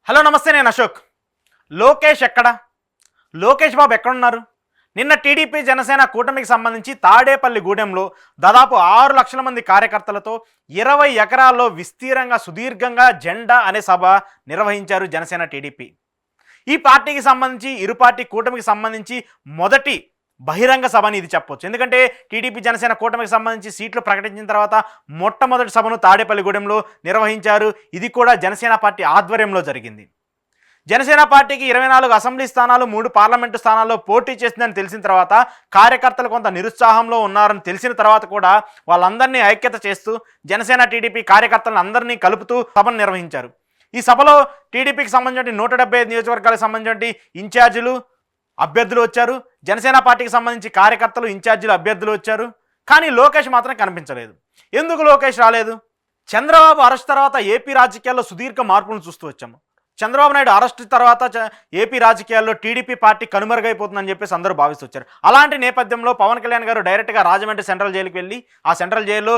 Hello నమస్తే, నేను అశోక్. లోకేష్ ఎక్కడ? లోకేష్ బాబు ఎక్కడున్నారు? నిన్న టీడీపీ జనసేన కూటమికి సంబంధించి తాడేపల్లిగూడెంలో దాదాపు 6 లక్షల మంది కార్యకర్తలతో 20 ఎకరాల్లో విస్తీర్ణంగా సుదీర్ఘంగా జెండా అనే సభ నిర్వహించారు జనసేన టీడీపీ. ఈ పార్టీకి సంబంధించి ఇరు పార్టీ కూటమికి సంబంధించి మొదటి బహిరంగ సభ అని ఇది చెప్పొచ్చు. ఎందుకంటే టీడీపీ జనసేన కూటమికి సంబంధించి సీట్లు ప్రకటించిన తర్వాత మొట్టమొదటి సభను తాడేపల్లిగూడెంలో నిర్వహించారు. ఇది కూడా జనసేన పార్టీ ఆధ్వర్యంలో జరిగింది. జనసేన పార్టీకి 24 అసెంబ్లీ స్థానాలు, 3 పార్లమెంటు స్థానాల్లో పోటీ చేసిందని తెలిసిన తర్వాత కార్యకర్తలు కొంత నిరుత్సాహంలో ఉన్నారని తెలిసిన తర్వాత కూడా వాళ్ళందరినీ ఐక్యత చేస్తూ జనసేన టీడీపీ కార్యకర్తలను అందరినీ కలుపుతూ సభను నిర్వహించారు. ఈ సభలో టీడీపీకి సంబంధించిన 175 నియోజకవర్గాలకు సంబంధించిన ఇన్ఛార్జీలు, అభ్యర్థులు వచ్చారు. జనసేన పార్టీకి సంబంధించి కార్యకర్తలు, ఇన్ఛార్జీలు, అభ్యర్థులు వచ్చారు. కానీ లోకేష్ మాత్రం కనిపించలేదు. ఎందుకు లోకేష్ రాలేదు? చంద్రబాబు అరెస్ట్ తర్వాత ఏపీ రాజకీయాల్లో సుదీర్ఘ మార్పులను చూస్తూ వచ్చాము. చంద్రబాబు నాయుడు అరెస్ట్ తర్వాత ఏపీ రాజకీయాల్లో టీడీపీ పార్టీ కనుమరుగైపోతుందని చెప్పేసి అందరూ భావిస్తొచ్చారు. అలాంటి నేపథ్యంలో పవన్ కళ్యాణ్ గారు డైరెక్ట్గా రాజమండ్రి సెంట్రల్ జైలుకి వెళ్ళి ఆ సెంట్రల్ జైల్లో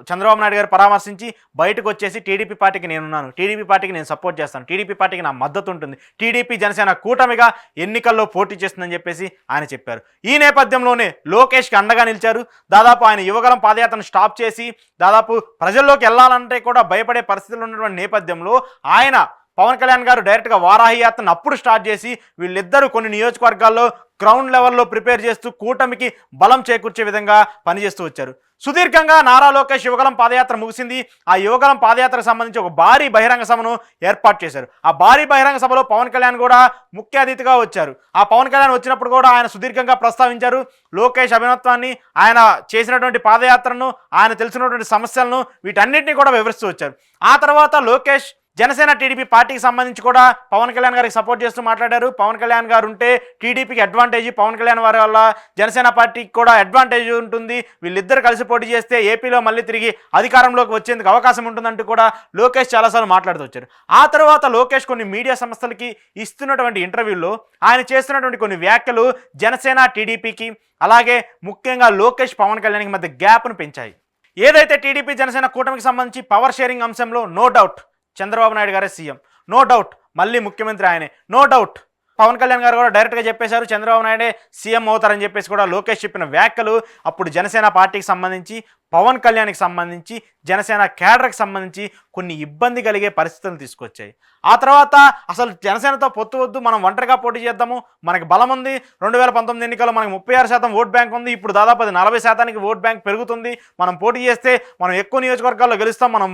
చంద్రబాబు నాయుడు గారు పరామర్శించి బయటకు వచ్చేసి టీడీపీ పార్టీకి నేనున్నాను, టీడీపీ పార్టీకి నేను సపోర్ట్ చేస్తాను, టీడీపీ పార్టీకి నా మద్దతు ఉంటుంది, టీడీపీ జనసేన కూటమిగా ఎన్నికల్లో పోటీ చేస్తుందని చెప్పేసి ఆయన చెప్పారు. ఈ నేపథ్యంలోనే లోకేష్కి అండగా నిలిచారు. దాదాపు ఆయన యువగలం పాదయాత్రను స్టాప్ చేసి దాదాపు ప్రజల్లోకి వెళ్ళాలంటే కూడా భయపడే పరిస్థితులు ఉన్నటువంటి నేపథ్యంలో ఆయన పవన్ కళ్యాణ్ గారు డైరెక్ట్గా వారాహి యాత్రను అప్పుడు స్టార్ట్ చేసి వీళ్ళిద్దరూ కొన్ని నియోజకవర్గాల్లో గ్రౌండ్ లెవెల్లో ప్రిపేర్ చేస్తూ కూటమికి బలం చేకూర్చే విధంగా పనిచేస్తూ వచ్చారు. సుదీర్ఘంగా నారా లోకేష్ యువగలం పాదయాత్ర ముగిసింది. ఆ యువగలం పాదయాత్రకు సంబంధించి ఒక భారీ బహిరంగ సభను ఏర్పాటు చేశారు. ఆ భారీ బహిరంగ సభలో పవన్ కళ్యాణ్ కూడా ముఖ్య అతిథిగా వచ్చారు. ఆ పవన్ కళ్యాణ్ వచ్చినప్పుడు కూడా ఆయన సుదీర్ఘంగా ప్రస్తావించారు లోకేష్ అభినత్వాన్ని, ఆయన చేసినటువంటి పాదయాత్రను, ఆయన తెలిసినటువంటి సమస్యలను, వీటన్నిటిని కూడా వివరిస్తూ వచ్చారు. ఆ తర్వాత లోకేష్ జనసేన టీడీపీ పార్టీకి సంబంధించి కూడా పవన్ కళ్యాణ్ గారికి సపోర్ట్ చేస్తూ మాట్లాడారు. పవన్ కళ్యాణ్ గారు ఉంటే టీడీపీకి అడ్వాంటేజ్, పవన్ కళ్యాణ్ వారి వల్ల జనసేన పార్టీకి కూడా అడ్వాంటేజ్ ఉంటుంది, వీళ్ళిద్దరు కలిసి పోటీ చేస్తే ఏపీలో మళ్ళీ తిరిగి అధికారంలోకి వచ్చేందుకు అవకాశం ఉంటుందంటూ కూడా లోకేష్ చాలాసార్లు మాట్లాడుతూ వచ్చారు. ఆ తర్వాత లోకేష్ కొన్ని మీడియా సంస్థలకి ఇస్తున్నటువంటి ఇంటర్వ్యూల్లో ఆయన చేస్తున్నటువంటి కొన్ని వ్యాఖ్యలు జనసేన టీడీపీకి, అలాగే ముఖ్యంగా లోకేష్ పవన్ కళ్యాణ్కి మధ్య గ్యాప్ను పెంచాయి. ఏదైతే టీడీపీ జనసేన కూటమికి సంబంధించి పవర్ షేరింగ్ అంశంలో నో డౌట్ చంద్రబాబు నాయుడు గారే సీఎం, నో డౌట్ మళ్ళీ ముఖ్యమంత్రి ఆయనే, నో డౌట్ పవన్ కళ్యాణ్ గారు కూడా డైరెక్ట్గా చెప్పేశారు చంద్రబాబు నాయుడే సీఎం అవుతారని చెప్పేసి కూడా లోకేష్ చెప్పిన వ్యాఖ్యలు అప్పుడు జనసేన పార్టీకి సంబంధించి, పవన్ కళ్యాణ్కి సంబంధించి, జనసేన క్యాడర్కి సంబంధించి కొన్ని ఇబ్బంది కలిగే పరిస్థితులను తీసుకొచ్చాయి. ఆ తర్వాత అసలు జనసేనతో పొత్తు వద్దు, మనం ఒంటరిగా పోటీ చేద్దాము, మనకి బలం ఉంది, 2019 ఎన్నికల్లో మనకి 36% ఓట్ బ్యాంక్ ఉంది, ఇప్పుడు దాదాపు అది 40% ఓట్ బ్యాంక్ పెరుగుతుంది, మనం పోటీ చేస్తే మనం ఎక్కువ నియోజకవర్గాల్లో గెలుస్తాం, మనం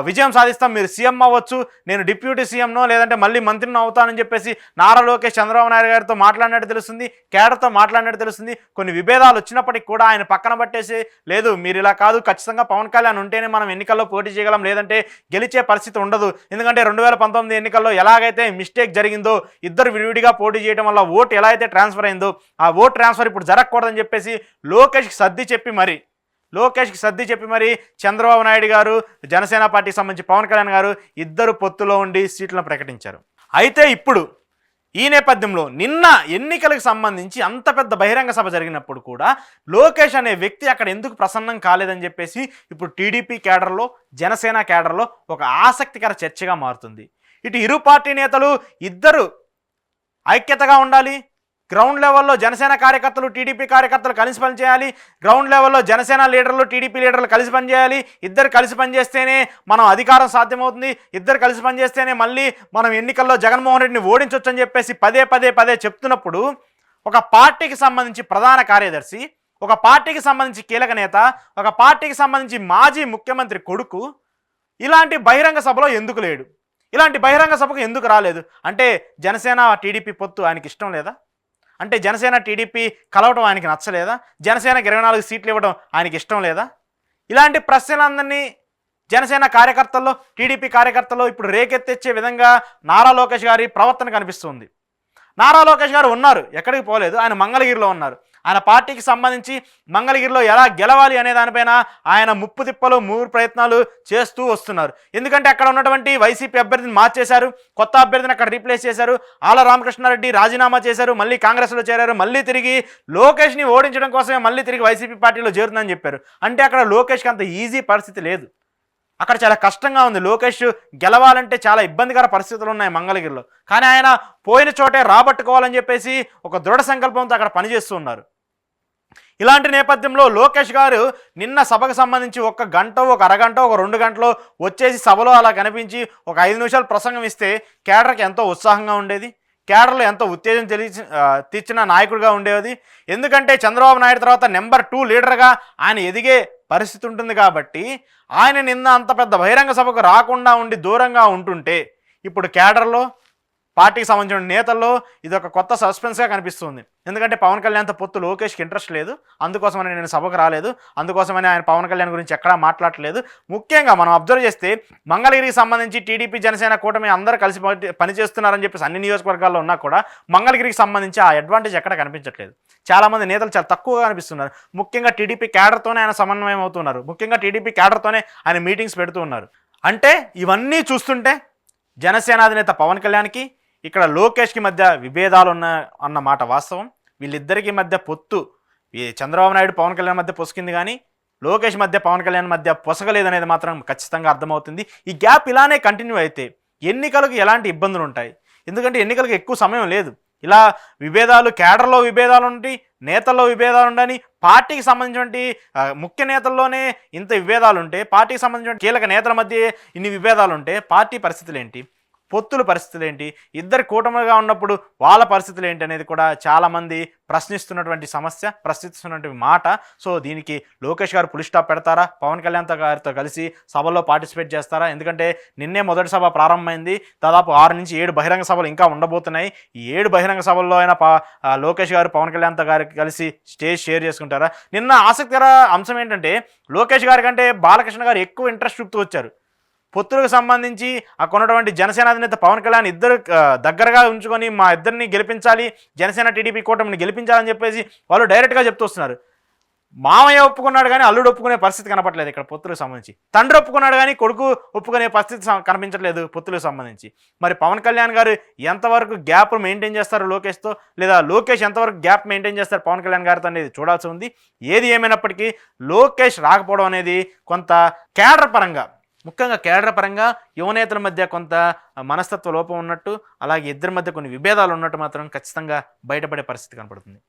విజయం సాధిస్తాం, మీరు సీఎం అవ్వచ్చు, నేను డిప్యూటీ సీఎంనో లేదంటే మళ్ళీ మంత్రినో అవుతానని చెప్పేసి నారా లోకేష్ చంద్రబాబు నాయుడు గారితో మాట్లాడినట్టు తెలుస్తుంది, క్యాడర్తో మాట్లాడినట్టు తెలుస్తుంది. కొన్ని విభేదాలు వచ్చినప్పటికీ కూడా ఆయన పక్కన పట్టేసి లేదు మీరు ఇలా కాదు, ఖచ్చితంగా పవన్ కళ్యాణ్ ఉంటేనే మనం ఎన్నికల్లో పోటీ చేయగలం, లేదంటే గెలిచే పరిస్థితి ఉండదు, ఎందుకంటే 2019 ఎన్నికల్లో ఎలాగైతే మిస్టేక్ జరిగిందో, ఇద్దరు విడివిడిగా పోటీ చేయడం వల్ల ఓటు ఎలా అయితే ట్రాన్స్ఫర్ అయిందో ఆ ఓటు ట్రాన్స్ఫర్ ఇప్పుడు జరగకూడదని చెప్పేసి లోకేష్కి సర్ది చెప్పి మరి చంద్రబాబు నాయుడు గారు, జనసేన పార్టీకి సంబంధించి పవన్ కళ్యాణ్ గారు ఇద్దరు పొత్తులో ఉండి సీట్లను ప్రకటించారు. అయితే ఇప్పుడు ఈ నేపథ్యంలో నిన్న ఎన్నికలకు సంబంధించి అంత పెద్ద బహిరంగ సభ జరిగినప్పుడు కూడా లోకేష్ అనే వ్యక్తి అక్కడ ఎందుకు ప్రసన్నం కాలేదని చెప్పేసి ఇప్పుడు టీడీపీ క్యాడర్లో, జనసేన క్యాడర్లో ఒక ఆసక్తికర చర్చగా మారుతుంది. ఇటు ఇరు పార్టీ నేతలు ఇద్దరు ఐక్యతగా ఉండాలి, గ్రౌండ్ లెవెల్లో జనసేన కార్యకర్తలు, టీడీపీ కార్యకర్తలు కలిసి పనిచేయాలి, గ్రౌండ్ లెవెల్లో జనసేన లీడర్లు, టీడీపీ లీడర్లు కలిసి పనిచేయాలి, ఇద్దరు కలిసి పనిచేస్తేనే మనం అధికారం సాధ్యమవుతుంది, ఇద్దరు కలిసి పనిచేస్తేనే మళ్ళీ మనం ఎన్నికల్లో జగన్మోహన్ రెడ్డిని ఓడించవచ్చు అని చెప్పేసి పదే చెప్తున్నప్పుడు ఒక పార్టీకి సంబంధించి ప్రధాన కార్యదర్శి, ఒక పార్టీకి సంబంధించి కీలక నేత, ఒక పార్టీకి సంబంధించి మాజీ ముఖ్యమంత్రి కొడుకు ఇలాంటి బహిరంగ సభలో ఎందుకు లేడు, ఇలాంటి బహిరంగ సభకు ఎందుకు రాలేదు? అంటే జనసేన టీడీపీ పొత్తు ఆయనకి ఇష్టం లేదా? అంటే జనసేన టీడీపీ కలవడం ఆయనకి నచ్చలేదా? జనసేనకి 24 సీట్లు ఇవ్వడం ఆయనకి ఇష్టం లేదా? ఇలాంటి ప్రశ్నలందరినీ జనసేన కార్యకర్తల్లో, టీడీపీ కార్యకర్తల్లో ఇప్పుడు రేకెత్తిచ్చే విధంగా నారా లోకేష్ గారి ప్రవర్తన కనిపిస్తుంది. నారా లోకేష్ గారు ఉన్నారు, ఎక్కడికి పోలేదు, ఆయన మంగళగిరిలో ఉన్నారు. ఆయన పార్టీకి సంబంధించి మంగళగిరిలో ఎలా గెలవాలి అనే దానిపైన ఆయన ముప్పు తిప్పలు, 3 ప్రయత్నాలు చేస్తూ వస్తున్నారు. ఎందుకంటే అక్కడ ఉన్నటువంటి వైసీపీ అభ్యర్థిని మార్చేశారు, కొత్త అభ్యర్థిని అక్కడ రీప్లేస్ చేశారు, ఆల రామకృష్ణారెడ్డి రాజీనామా చేశారు, మళ్ళీ కాంగ్రెస్లో చేరారు, మళ్ళీ తిరిగి లోకేష్ని ఓడించడం కోసమే మళ్ళీ తిరిగి వైసీపీ పార్టీలో చేరుతుందని చెప్పారు. అంటే అక్కడ లోకేష్కి అంత ఈజీ పరిస్థితి లేదు. అక్కడ చాలా కష్టంగా ఉంది. లోకేష్ గెలవాలంటే చాలా ఇబ్బందికర పరిస్థితులు ఉన్నాయి మంగళగిరిలో. కానీ ఆయన పోయిన చోటే రాబట్టుకోవాలని చెప్పేసి ఒక దృఢ సంకల్పంతో అక్కడ పనిచేస్తూ ఉన్నారు. ఇలాంటి నేపథ్యంలో లోకేష్ గారు నిన్న సభకు సంబంధించి ఒక గంట, ఒక అరగంట, ఒక 2 గంటలో వచ్చేసి సభలో అలా కనిపించి ఒక 5 నిమిషాలు ప్రసంగం ఇస్తే కేడర్కి ఎంతో ఉత్సాహంగా ఉండేది. కేడర్లో ఎంతో ఉత్తేజం తీర్చిన నాయకుడిగా ఉండేది. ఎందుకంటే చంద్రబాబు నాయుడు తర్వాత నెంబర్ 2 లీడర్గా ఆయన ఎదిగే పరిస్థితి ఉంటుంది కాబట్టి ఆయన నిన్న అంత పెద్ద బహిరంగ సభకు రాకుండా ఉండి దూరంగా ఉంటుంటే ఇప్పుడు కేడర్లో పార్టీకి సంబంధించిన నేతల్లో ఇది ఒక కొత్త సస్పెన్స్గా కనిపిస్తుంది. ఎందుకంటే పవన్ కళ్యాణ్తో పొత్తు లోకేష్కి ఇంట్రెస్ట్ లేదు, అందుకోసమని నేను సభకు రాలేదు, అందుకోసమని ఆయన పవన్ కళ్యాణ్ గురించి ఎక్కడా మాట్లాడలేదు. ముఖ్యంగా మనం అబ్జర్వ్ చేస్తే మంగళగిరికి సంబంధించి టీడీపీ జనసేన కూటమి అందరూ కలిసి పనిచేస్తున్నారని చెప్పేసి అన్ని నియోజకవర్గాల్లో ఉన్నా కూడా మంగళగిరికి సంబంధించి ఆ అడ్వాంటేజ్ ఎక్కడ కనిపించట్లేదు. చాలామంది నేతలు చాలా తక్కువగా కనిపిస్తున్నారు. ముఖ్యంగా టీడీపీ క్యాడర్తోనే ఆయన సమన్వయం అవుతున్నారు. ముఖ్యంగా టీడీపీ క్యాడర్తోనే ఆయన మీటింగ్స్ పెడుతూ ఉన్నారు. అంటే ఇవన్నీ చూస్తుంటే జనసేన అధినేత పవన్ కళ్యాణ్కి ఇక్కడ లోకేష్కి మధ్య విభేదాలు అన్న మాట వాస్తవం. వీళ్ళిద్దరికీ మధ్య పొత్తు ఈ చంద్రబాబు నాయుడు పవన్ కళ్యాణ్ మధ్య పొసికింది, కానీ లోకేష్ మధ్య పవన్ కళ్యాణ్ మధ్య పొసగలేదనేది మాత్రం ఖచ్చితంగా అర్థమవుతుంది. ఈ గ్యాప్ ఇలానే కంటిన్యూ అయితే ఎన్నికలకు ఎలాంటి ఇబ్బందులు ఉంటాయి? ఎందుకంటే ఎన్నికలకు ఎక్కువ సమయం లేదు. ఇలా విభేదాలు, కేడర్లో విభేదాలు ఉండి, నేతల్లో విభేదాలు ఉండని, పార్టీకి సంబంధించినటువంటి ముఖ్య నేతల్లోనే ఇంత విభేదాలు ఉంటే, పార్టీకి సంబంధించిన కీలక నేతల మధ్య ఇన్ని విభేదాలు ఉంటే పార్టీ పరిస్థితులు ఏంటి, పొత్తుల పరిస్థితులు ఏంటి, ఇద్దరు కూటమిగా ఉన్నప్పుడు వాళ్ళ పరిస్థితులు ఏంటి అనేది కూడా చాలామంది ప్రశ్నిస్తున్నటువంటి సమస్య, ప్రశ్నిస్తున్నటువంటి మాట. సో దీనికి లోకేష్ గారు పులి స్టాప్ పెడతారా? పవన్ కళ్యాణ్ గారితో కలిసి సభలో పార్టిసిపేట్ చేస్తారా? ఎందుకంటే నిన్నే మొదటి సభ ప్రారంభమైంది. దాదాపు 6 నుంచి 7 బహిరంగ సభలు ఇంకా ఉండబోతున్నాయి. ఈ 7 బహిరంగ సభల్లో అయినా లోకేష్ గారు పవన్ కళ్యాణ్ గారికి కలిసి స్టేజ్ షేర్ చేసుకుంటారా? నిన్న ఆసక్తికర అంశం ఏంటంటే లోకేష్ గారి కంటే బాలకృష్ణ గారు ఎక్కువ ఇంట్రెస్ట్ చూపుతూ వచ్చారు. పొత్తులకు సంబంధించి కొన్నటువంటి జనసేన అధినేత పవన్ కళ్యాణ్ ఇద్దరు దగ్గరగా ఉంచుకొని మా ఇద్దరిని గెలిపించాలి, జనసేన టీడీపీ కూటమిని గెలిపించాలని చెప్పేసి వాళ్ళు డైరెక్ట్గా చెప్తూ వస్తున్నారు. మామయ్య ఒప్పుకున్నాడు కానీ అల్లుడు ఒప్పుకునే పరిస్థితి కనపట్లేదు ఇక్కడ పొత్తులకు సంబంధించి. తండ్రి ఒప్పుకున్నాడు కానీ కొడుకు ఒప్పుకునే పరిస్థితి కనిపించట్లేదు పొత్తులకు సంబంధించి. మరి పవన్ కళ్యాణ్ గారు ఎంతవరకు గ్యాప్ మెయింటైన్ చేస్తారు లోకేష్తో, లేదా లోకేష్ ఎంతవరకు గ్యాప్ మెయింటైన్ చేస్తారు పవన్ కళ్యాణ్ గారితో అనేది చూడాల్సి ఉంది. ఏది ఏమైనప్పటికీ లోకేష్ రాకపోవడం అనేది కొంత కేడర్ పరంగా, ముఖ్యంగా కేడర్ పరంగా యువనేతల మధ్య కొంత మనస్తత్వ లోపం ఉన్నట్టు, అలాగే ఇద్దరి మధ్య కొన్ని విభేదాలు ఉన్నట్టు మాత్రం ఖచ్చితంగా బయటపడే పరిస్థితి కనపడుతుంది.